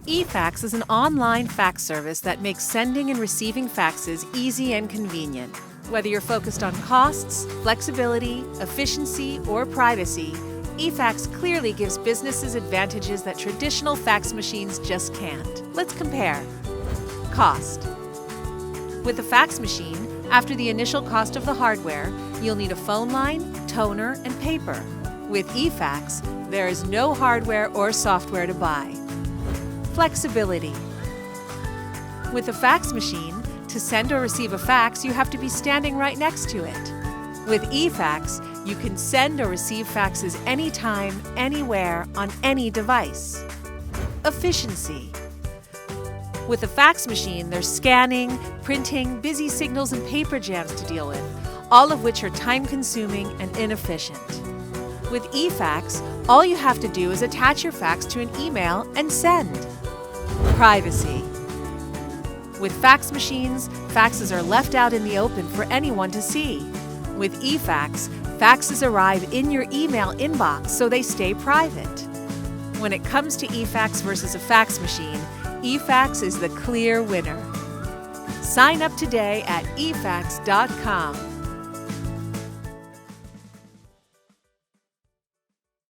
eFax is an online fax service that makes sending and receiving faxes easy and convenient. Whether you're focused on costs, flexibility, efficiency, or privacy, eFax clearly gives businesses advantages that traditional fax machines just can't. Let's compare. Cost. With a fax machine, after the initial cost of the hardware, you'll need a phone line, toner, and paper. With eFax, there is no hardware or software to buy. Flexibility. With a fax machine, to send or receive a fax, you have to be standing right next to it. With eFax, you can send or receive faxes anytime, anywhere, on any device. Efficiency. With a fax machine, there's scanning, printing, busy signals, and paper jams to deal with, all of which are time-consuming and inefficient. With eFax, all you have to do is attach your fax to an email and send. Privacy. With fax machines, faxes are left out in the open for anyone to see. With eFax, faxes arrive in your email inbox so they stay private. When it comes to eFax versus a fax machine, eFax is the clear winner. Sign up today at efax.com.